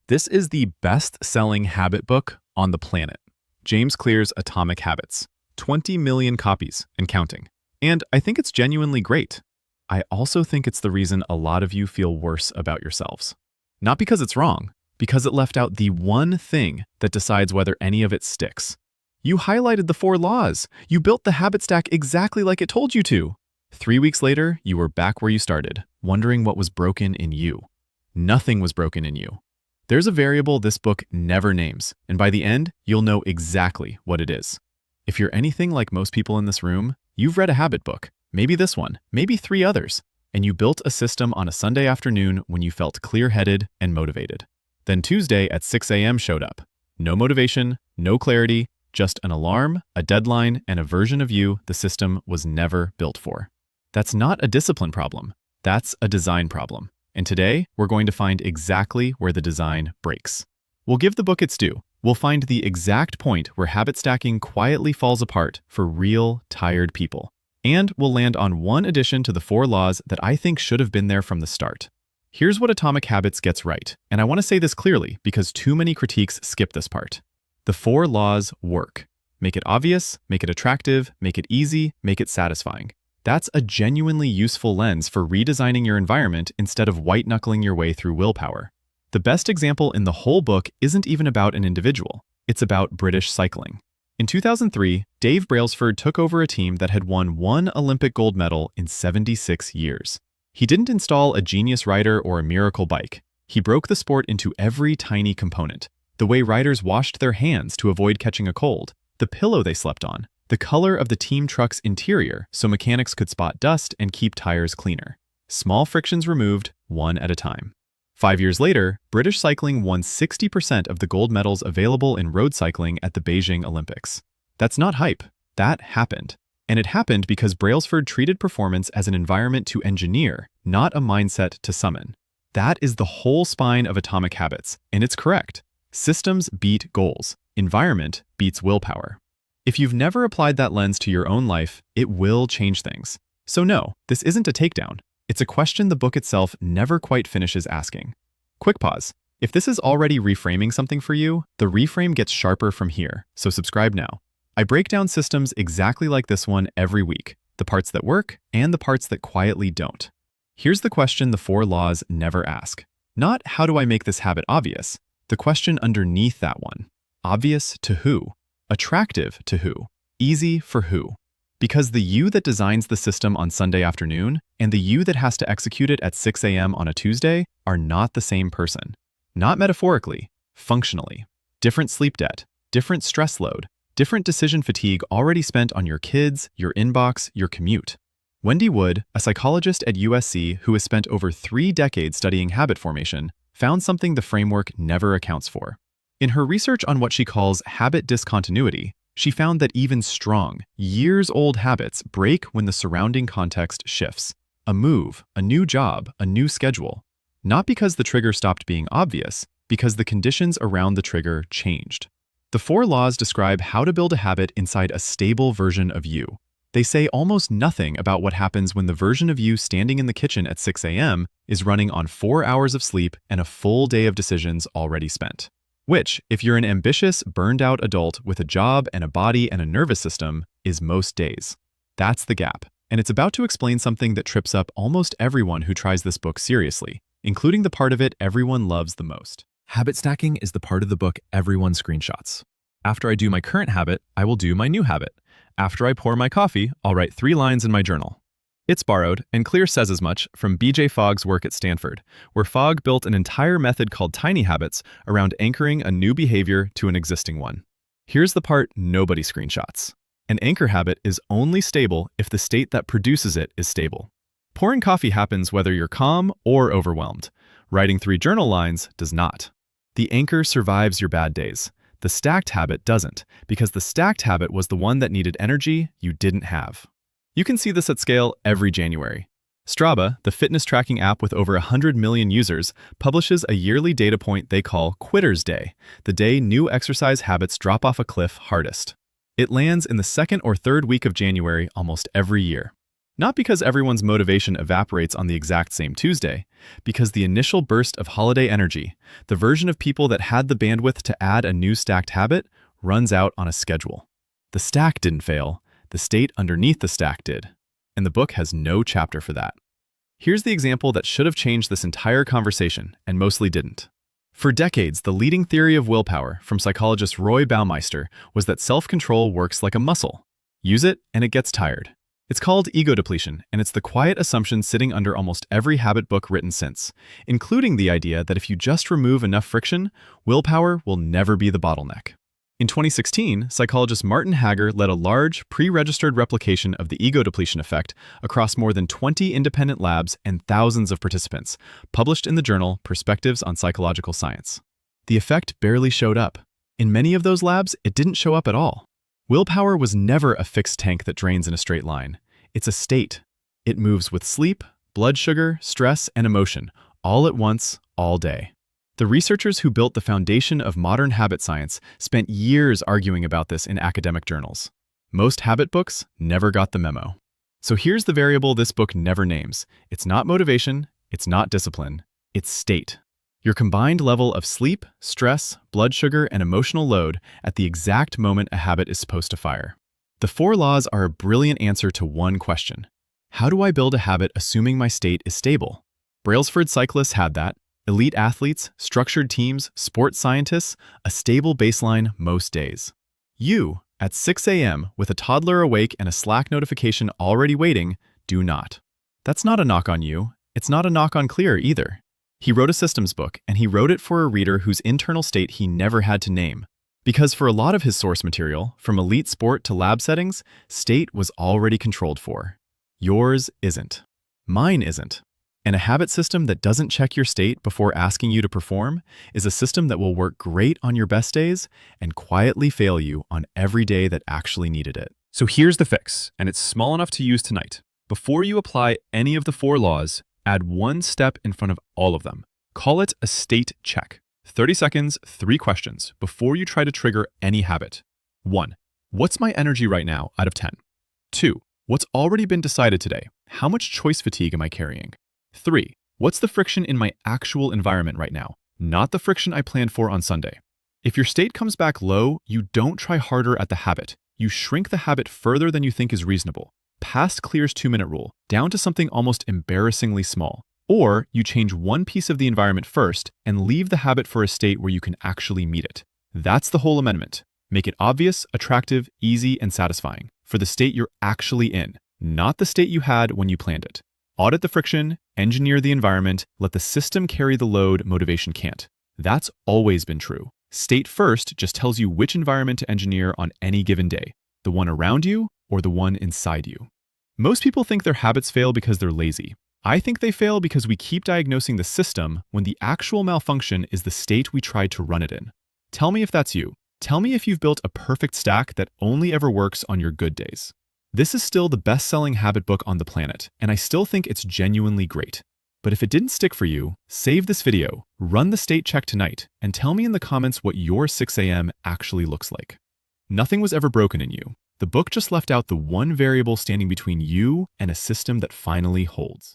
This is the best-selling habit book on the planet. James Clear's Atomic Habits. 20 million copies and counting. And I think it's genuinely great. I also think it's the reason a lot of you feel worse about yourselves. Not because it's wrong, because it left out the one thing that decides whether any of it sticks. You highlighted the 4 laws. You built the habit stack exactly like it told you to. 3 weeks later, you were back where you started, wondering what was broken in you. Nothing was broken in you. There's a variable this book never names, and by the end, you'll know exactly what it is. If you're anything like most people in this room, you've read a habit book, maybe this one, maybe 3 others, and you built a system on a Sunday afternoon when you felt clear-headed and motivated. Then Tuesday at 6 a.m. showed up. No motivation, no clarity, just an alarm, a deadline, and a version of you the system was never built for. That's not a discipline problem. That's a design problem. And today, we're going to find exactly where the design breaks. We'll give the book its due. We'll find the exact point where habit stacking quietly falls apart for real, tired people. And we'll land on one addition to the 4 laws that I think should have been there from the start. Here's what Atomic Habits gets right, and I want to say this clearly because too many critiques skip this part. The 4 laws work. Make it obvious, make it attractive, make it easy, make it satisfying. That's a genuinely useful lens for redesigning your environment instead of white-knuckling your way through willpower. The best example in the whole book isn't even about an individual. It's about British cycling. In 2003, Dave Brailsford took over a team that had won 1 Olympic gold medal in 76 years. He didn't install a genius rider or a miracle bike. He broke the sport into every tiny component. The way riders washed their hands to avoid catching a cold, the pillow they slept on, the color of the team truck's interior so mechanics could spot dust and keep tires cleaner. Small frictions removed, one at a time. 5 years later, British cycling won 60% of the gold medals available in road cycling at the Beijing Olympics. That's not hype. That happened. And it happened because Brailsford treated performance as an environment to engineer, not a mindset to summon. That is the whole spine of Atomic Habits, and it's correct. Systems beat goals. Environment beats willpower. If you've never applied that lens to your own life, it will change things. So no, this isn't a takedown. It's a question the book itself never quite finishes asking. Quick pause. If this is already reframing something for you, the reframe gets sharper from here, so subscribe now. I break down systems exactly like this one every week, the parts that work and the parts that quietly don't. Here's the question the 4 laws never ask. Not how do I make this habit obvious? The question underneath that one. Obvious to who? Attractive to who? Easy for who? Because the you that designs the system on Sunday afternoon and the you that has to execute it at 6 a.m. on a Tuesday are not the same person. Not metaphorically, functionally. Different sleep debt, different stress load, different decision fatigue already spent on your kids, your inbox, your commute. Wendy Wood, a psychologist at USC who has spent over 3 decades studying habit formation, found something the framework never accounts for. In her research on what she calls habit discontinuity, she found that even strong, years-old habits break when the surrounding context shifts. A move, a new job, a new schedule. Not because the trigger stopped being obvious, because the conditions around the trigger changed. The 4 laws describe how to build a habit inside a stable version of you. They say almost nothing about what happens when the version of you standing in the kitchen at 6 a.m. is running on 4 hours of sleep and a full day of decisions already spent. Which, if you're an ambitious, burned-out adult with a job and a body and a nervous system, is most days. That's the gap, and it's about to explain something that trips up almost everyone who tries this book seriously, including the part of it everyone loves the most. Habit stacking is the part of the book everyone screenshots. After I do my current habit, I will do my new habit. After I pour my coffee, I'll write 3 lines in my journal. It's borrowed, and Clear says as much, from B.J. Fogg's work at Stanford, where Fogg built an entire method called tiny habits around anchoring a new behavior to an existing one. Here's the part nobody screenshots. An anchor habit is only stable if the state that produces it is stable. Pouring coffee happens whether you're calm or overwhelmed. Writing 3 journal lines does not. The anchor survives your bad days. The stacked habit doesn't, because the stacked habit was the one that needed energy you didn't have. You can see this at scale every January. Strava, the fitness tracking app with over 100 million users, publishes a yearly data point they call Quitter's Day, the day new exercise habits drop off a cliff hardest. It lands in the 2nd or 3rd week of January almost every year. Not because everyone's motivation evaporates on the exact same Tuesday, because the initial burst of holiday energy, the version of people that had the bandwidth to add a new stacked habit, runs out on a schedule. The stack didn't fail, the state underneath the stack did. And the book has no chapter for that. Here's the example that should have changed this entire conversation, and mostly didn't. For decades, the leading theory of willpower from psychologist Roy Baumeister was that self-control works like a muscle. Use it, and it gets tired. It's called ego depletion, and it's the quiet assumption sitting under almost every habit book written since, including the idea that if you just remove enough friction, willpower will never be the bottleneck. In 2016, psychologist Martin Hagger led a large, pre-registered replication of the ego depletion effect across more than 20 independent labs and thousands of participants, published in the journal Perspectives on Psychological Science. The effect barely showed up. In many of those labs, it didn't show up at all. Willpower was never a fixed tank that drains in a straight line. It's a state. It moves with sleep, blood sugar, stress, and emotion, all at once, all day. The researchers who built the foundation of modern habit science spent years arguing about this in academic journals. Most habit books never got the memo. So here's the variable this book never names. It's not motivation, it's not discipline, it's state. Your combined level of sleep, stress, blood sugar, and emotional load at the exact moment a habit is supposed to fire. The 4 laws are a brilliant answer to one question. How do I build a habit assuming my state is stable? Brailsford cyclists had that. Elite athletes, structured teams, sports scientists, a stable baseline most days. You, at 6 a.m. with a toddler awake and a Slack notification already waiting, do not. That's not a knock on you. It's not a knock on Clear either. He wrote a systems book, and he wrote it for a reader whose internal state he never had to name. Because for a lot of his source material, from elite sport to lab settings, state was already controlled for. Yours isn't. Mine isn't. And a habit system that doesn't check your state before asking you to perform is a system that will work great on your best days and quietly fail you on every day that actually needed it. So here's the fix, and it's small enough to use tonight. Before you apply any of the 4 laws, add one step in front of all of them. Call it a state check. 30 seconds, 3 questions before you try to trigger any habit. 1. What's my energy right now out of 10? 2. What's already been decided today? How much choice fatigue am I carrying? 3. What's the friction in my actual environment right now, not the friction I planned for on Sunday? If your state comes back low, you don't try harder at the habit. You shrink the habit further than you think is reasonable, past Clear's 2-minute rule, down to something almost embarrassingly small. Or you change one piece of the environment first and leave the habit for a state where you can actually meet it. That's the whole amendment. Make it obvious, attractive, easy, and satisfying for the state you're actually in, not the state you had when you planned it. Audit the friction, engineer the environment, let the system carry the load motivation can't. That's always been true. State first just tells you which environment to engineer on any given day, the one around you or the one inside you. Most people think their habits fail because they're lazy. I think they fail because we keep diagnosing the system when the actual malfunction is the state we tried to run it in. Tell me if that's you. Tell me if you've built a perfect stack that only ever works on your good days. This is still the best-selling habit book on the planet, and I still think it's genuinely great. But if it didn't stick for you, save this video, run the state check tonight, and tell me in the comments what your 6 a.m. actually looks like. Nothing was ever broken in you. The book just left out the one variable standing between you and a system that finally holds.